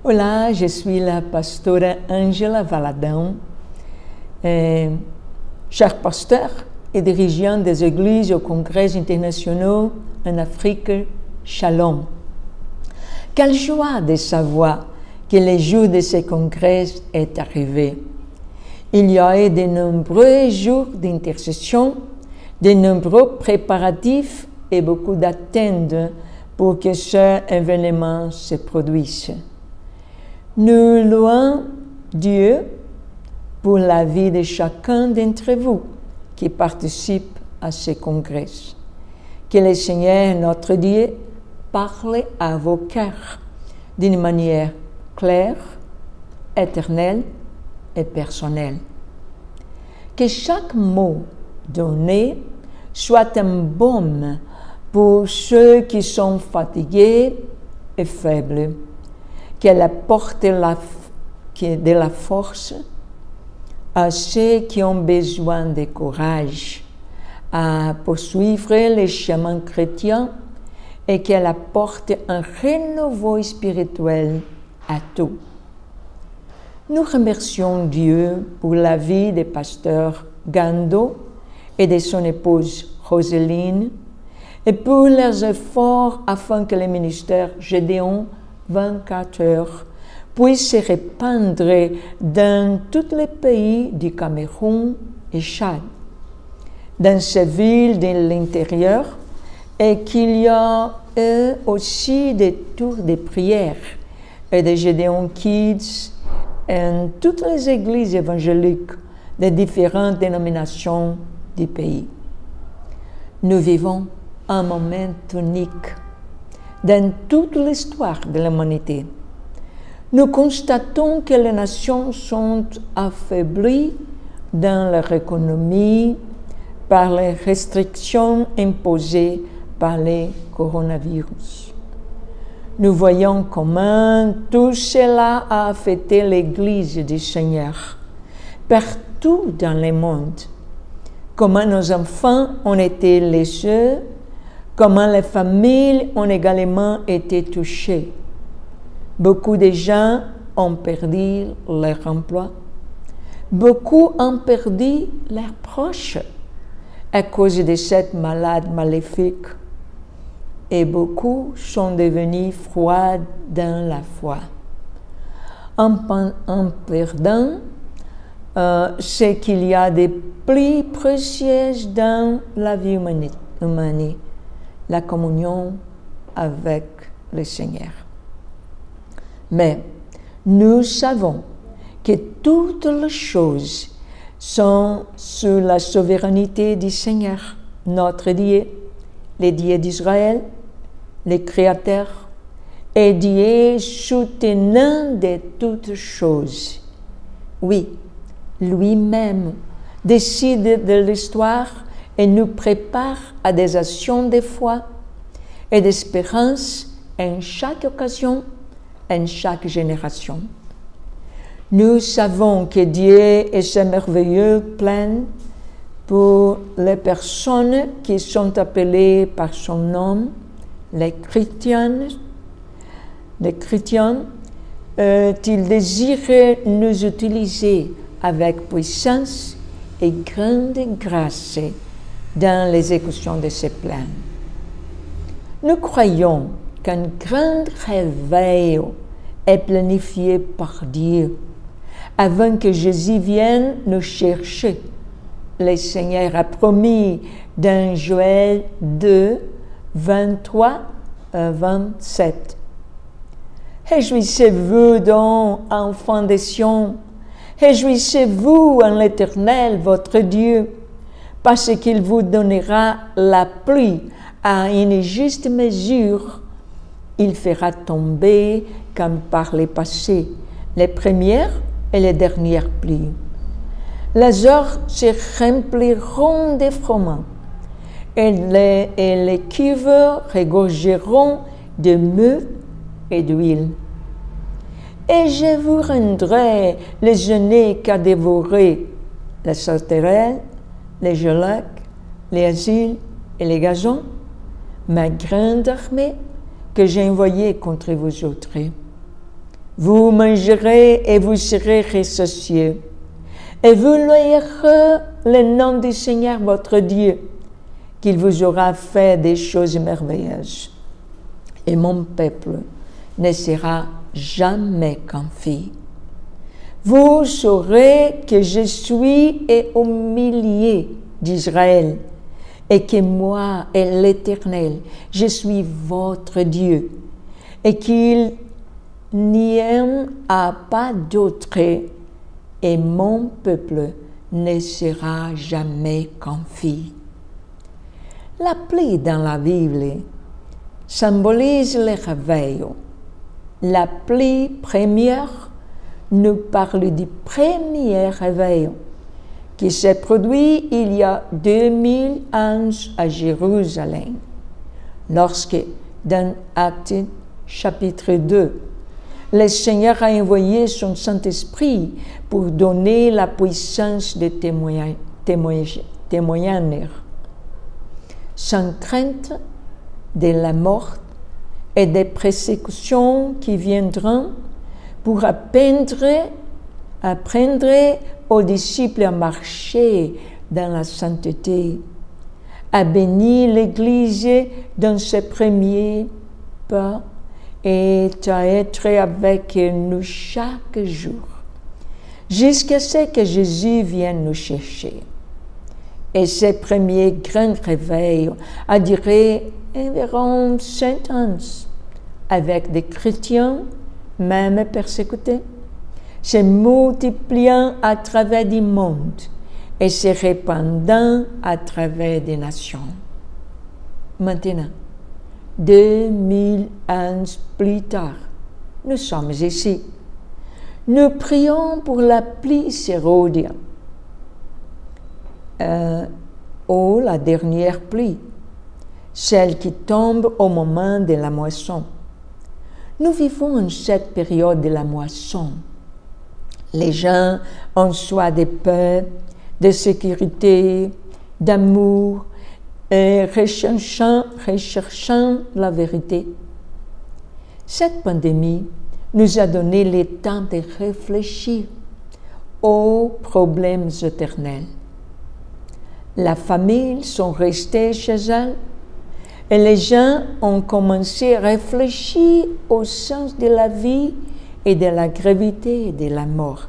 Olá, je suis la pastora Angela Valadão, cher pasteur et dirigeant des églises au Congrès international en Afrique, Shalom. Quelle joie de savoir que le jour de ce congrès est arrivé. Il y a eu de nombreux jours d'intercession, de nombreux préparatifs et beaucoup d'attentes pour que ce événement se produise. Nous louons Dieu pour la vie de chacun d'entre vous qui participe à ce congrès. Que le Seigneur, notre Dieu, parle à vos cœurs d'une manière claire, éternelle et personnelle. Que chaque mot donné soit un baume pour ceux qui sont fatigués et faibles. Qu'elle apporte de la force à ceux qui ont besoin de courage à poursuivre le chemin chrétien et qu'elle apporte un renouveau spirituel à tous. Nous remercions Dieu pour la vie du pasteur Gando et de son épouse Roseline et pour leurs efforts afin que le ministère Gédéon 24 heures puisse se répandre dans tous les pays du Cameroun et Tchad, dans ces villes de l'intérieur, et qu'il y a aussi des tours de prière et des Gédéon Kids en toutes les églises évangéliques des différentes dénominations du pays. Nous vivons un moment unique dans toute l'histoire de l'humanité. Nous constatons que les nations sont affaiblies dans leur économie par les restrictions imposées par le coronavirus. Nous voyons comment tout cela a affecté l'Église du Seigneur partout dans le monde. Comment nos enfants ont été laissés, comment les familles ont également été touchées. Beaucoup de gens ont perdu leur emploi. Beaucoup ont perdu leurs proches à cause de cette maladie maléfique. Et beaucoup sont devenus froids dans la foi. En perdant ce qu'il y a de plus précieux dans la vie humaine, la communion avec le Seigneur. Mais nous savons que toutes les choses sont sous la souveraineté du Seigneur, notre Dieu, le Dieu d'Israël, le Créateur, et Dieu soutenant de toutes choses. Oui, lui-même décide de l'histoire et nous prépare à des actions de foi et d'espérance en chaque occasion, en chaque génération. Nous savons que Dieu est ce merveilleux plan pour les personnes qui sont appelées par son nom, les chrétiens. Les chrétiens, il désire nous utiliser avec puissance et grande grâce dans l'exécution de ces plans. Nous croyons qu'un grand réveil est planifié par Dieu avant que Jésus vienne nous chercher. Le Seigneur a promis dans Joël 2, 23 à 27. Réjouissez-vous donc, enfants des Sion, réjouissez-vous en l'Éternel, votre Dieu, parce qu'il vous donnera la pluie à une juste mesure. Il fera tomber, comme par le passé, les premières et les dernières pluies. Les heures se rempliront de froment, et les cuves regorgeront de mûres et d'huile. Et je vous rendrai les genêts qu'a dévoré les sauterelles, les gelacs, les asiles et les gazons, ma grande armée que j'ai envoyée contre vous autres. Vous mangerez et vous serez rassasiés. Et vous louerez le nom du Seigneur votre Dieu, qu'il vous aura fait des choses merveilleuses. Et mon peuple ne sera jamais confus. Vous saurez que je suis et au milieu d'Israël, et que moi et l'Éternel, je suis votre Dieu, et qu'il n'y en a pas d'autre, et mon peuple ne sera jamais confus. La pluie dans la Bible symbolise le réveil. La pluie première nous parle du premier réveil qui s'est produit il y a 2000 ans à Jérusalem, lorsque, dans Actes chapitre 2, le Seigneur a envoyé son Saint-Esprit pour donner la puissance de témoigner, sans crainte de la mort et des persécutions qui viendront, pour apprendre aux disciples à marcher dans la sainteté, à bénir l'Église dans ses premiers pas et à être avec nous chaque jour, jusqu'à ce que Jésus vienne nous chercher. Et ce premier grand réveil a duré environ 5 ans, avec des chrétiens, même persécutés, se multipliant à travers du monde et se répandant à travers des nations. Maintenant, 2000 ans plus tard, nous sommes ici. Nous prions pour la pluie sérodia, ou la dernière pluie, celle qui tombe au moment de la moisson. Nous vivons en cette période de la moisson. Les gens ont soif de paix, de sécurité, d'amour, et recherchant la vérité. Cette pandémie nous a donné le temps de réfléchir aux problèmes éternels. La famille sont restées chez elles et les gens ont commencé à réfléchir au sens de la vie et de la gravité de la mort.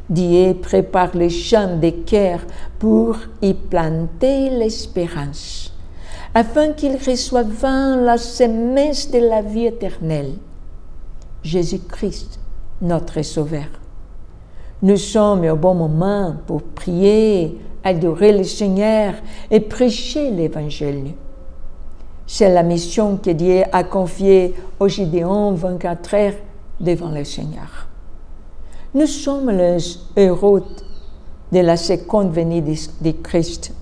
Dieu prépare les champs de cœur pour y planter l'espérance, afin qu'ils reçoivent la semence de la vie éternelle, Jésus-Christ, notre Sauveur. Nous sommes au bon moment pour prier, adorer le Seigneur et prêcher l'Évangile. C'est la mission que Dieu a confiée aux Gédéons 24 heures devant le Seigneur. Nous sommes les héros de la seconde venue de Christ.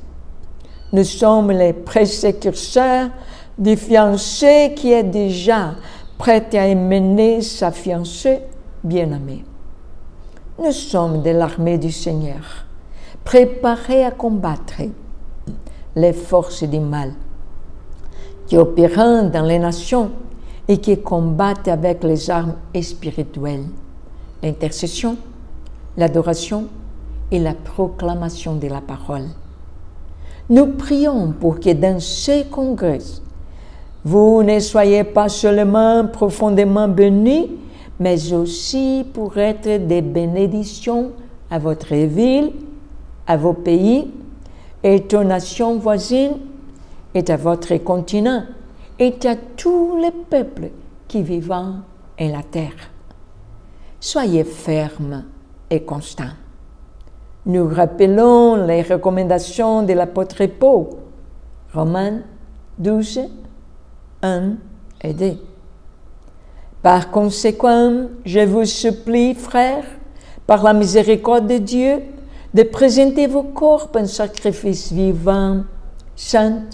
Nous sommes les précurseurs du fiancé qui est déjà prêt à emmener sa fiancée bien-aimée. Nous sommes de l'armée du Seigneur, préparés à combattre les forces du mal, qui opèrent dans les nations et qui combattent avec les armes spirituelles, l'intercession, l'adoration et la proclamation de la parole. Nous prions pour que dans ces congrès, vous ne soyez pas seulement profondément bénis, mais aussi pour être des bénédictions à votre ville, à vos pays et aux nations voisines et à votre continent et à tous les peuples qui vivent en la terre. Soyez fermes et constants. Nous rappelons les recommandations de l'apôtre Paul, Romains 12, 1 et 2. Par conséquent, je vous supplie, frères, par la miséricorde de Dieu, de présenter vos corps un sacrifice vivant, saint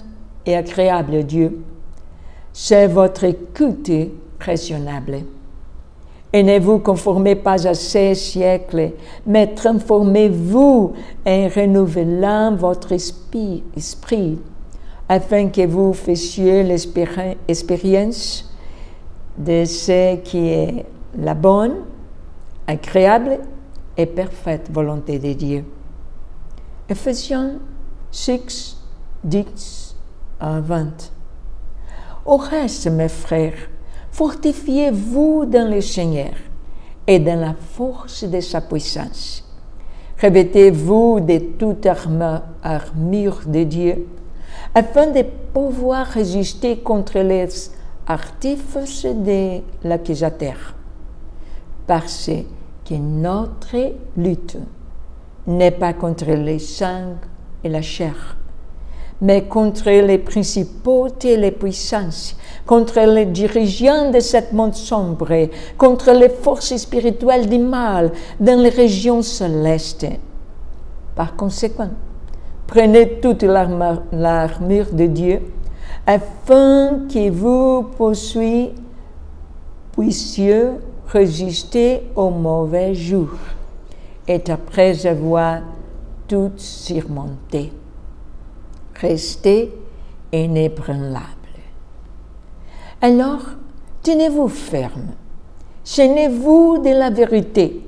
et agréable à Dieu. C'est votre culte raisonnable. Et ne vous conformez pas à ces siècles, mais transformez-vous en renouvelant votre esprit, afin que vous fassiez l'expérience de ce qui est la bonne, agréable et parfaite volonté de Dieu. Ephésiens 6, 10 à 20. Au reste, mes frères, fortifiez-vous dans le Seigneur et dans la force de sa puissance. Revêtez-vous de toute armure de Dieu, afin de pouvoir résister contre les artifices de l'accusateur. Parce que notre lutte n'est pas contre le sang et la chair, mais contre les principautés et les puissances, contre les dirigeants de ce monde sombre, contre les forces spirituelles du mal dans les régions célestes. Par conséquent, prenez toute l'armure de Dieu, afin que vous puissiez résister aux mauvais jours, et après avoir tout surmonté, restez inébranlable. Alors, tenez-vous ferme, chaînez-vous de la vérité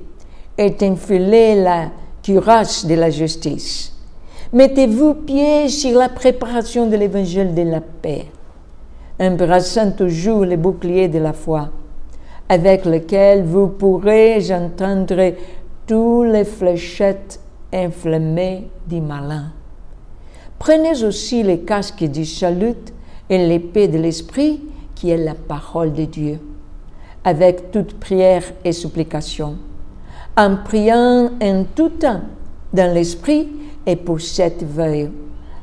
et enfilez la cuirasse de la justice. Mettez-vous pied sur la préparation de l'évangile de la paix, embrassant toujours le bouclier de la foi, avec lequel vous pourrez entendre toutes les fléchettes inflammées du malin. Prenez aussi le casque du salut et l'épée de l'esprit, qui est la parole de Dieu, avec toute prière et supplication, en priant en tout temps dans l'esprit et pour cette veille,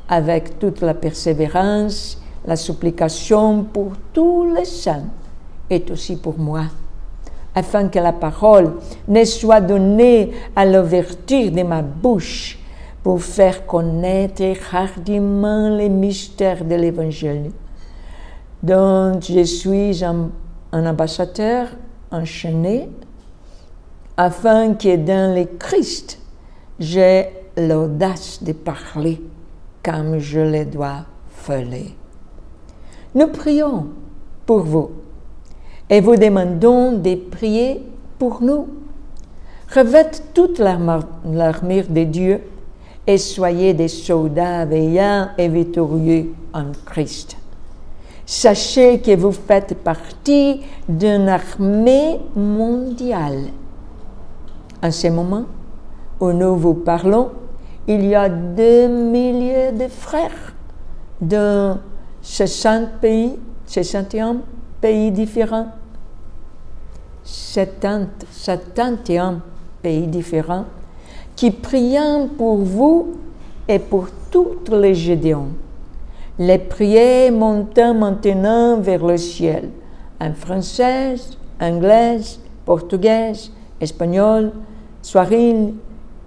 avec toute la persévérance, la supplication pour tous les saints et aussi pour moi, afin que la parole ne soit donnée à l'ouverture de ma bouche pour faire connaître hardiment les mystères de l'Évangile, dont je suis un ambassadeur enchaîné, afin que dans le Christ, j'ai l'audace de parler comme je le dois faire. Nous prions pour vous et vous demandons de prier pour nous. Revêtez toute l'armure de Dieu et soyez des soldats veillants et victorieux en Christ. Sachez que vous faites partie d'une armée mondiale. En ce moment où nous vous parlons, il y a 2 milliers de frères dans 61 pays différents. 71 pays différents qui prient pour vous et pour toutes les Gédéons. Les prières montant maintenant vers le ciel, en français, anglais, portugais, espagnol, swahili,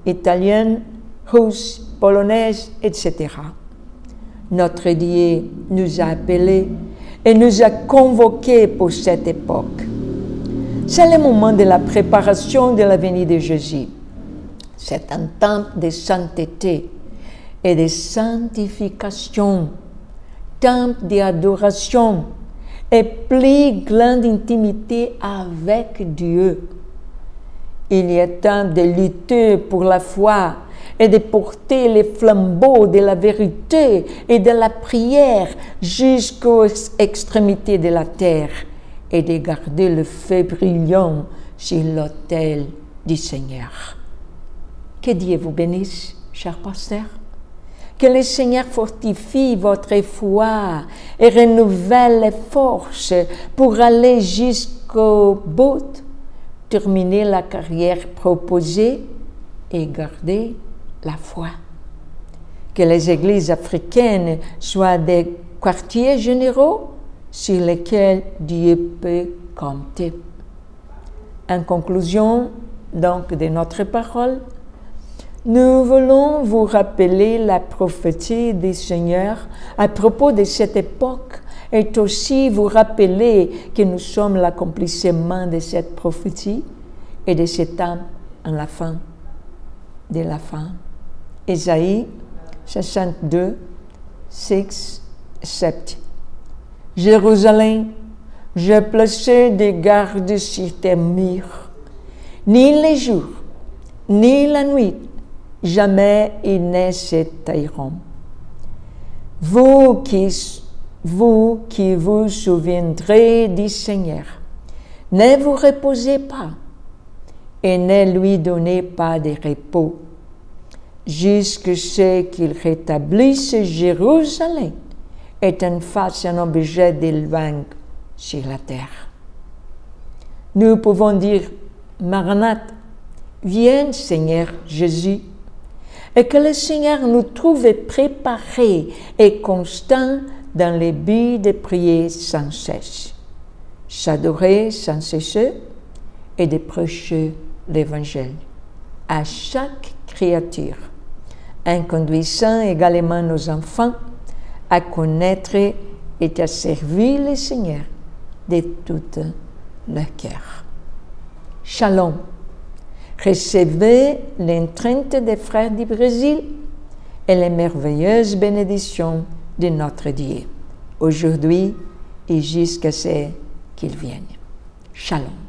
italien, russe, polonaise, etc. Notre Dieu nous a appelés et nous a convoqués pour cette époque. C'est le moment de la préparation de la venue de Jésus. C'est un temps de sainteté et de sanctification, temps d'adoration et plus grande intimité avec Dieu. Il est temps de lutter pour la foi et de porter les flambeaux de la vérité et de la prière jusqu'aux extrémités de la terre et de garder le feu brillant sur l'autel du Seigneur. Que Dieu vous bénisse, cher pasteur. Que le Seigneur fortifie votre foi et renouvelle les forces pour aller jusqu'au bout, terminer la carrière proposée et garder la foi. Que les églises africaines soient des quartiers généraux sur lesquels Dieu peut compter. En conclusion, donc, de notre parole, nous voulons vous rappeler la prophétie du Seigneur à propos de cette époque et aussi vous rappeler que nous sommes l'accomplissement de cette prophétie et de ce temps en la fin de la fin. Ésaïe 62, 6, 7. Jérusalem, J'ai placé des gardes sur tes murs. Ni les jours, ni la nuit, jamais ils ne se tairont. Vous qui vous souviendrez du Seigneur, ne vous reposez pas et ne lui donnez pas de repos, jusqu'à ce qu'il rétablisse Jérusalem et en fasse un objet de louange sur la terre. Nous pouvons dire, Maranatha, viens Seigneur Jésus, et que le Seigneur nous trouve préparés et constants dans le but de prier sans cesse, s'adorer sans cesser et de prêcher l'Évangile à chaque créature, en conduisant également nos enfants à connaître et à servir le Seigneur de tout leur cœur. Shalom. Recevez l'entrainte des frères du Brésil et les merveilleuses bénédictions de notre Dieu, aujourd'hui et jusqu'à ce qu'il vienne. Shalom.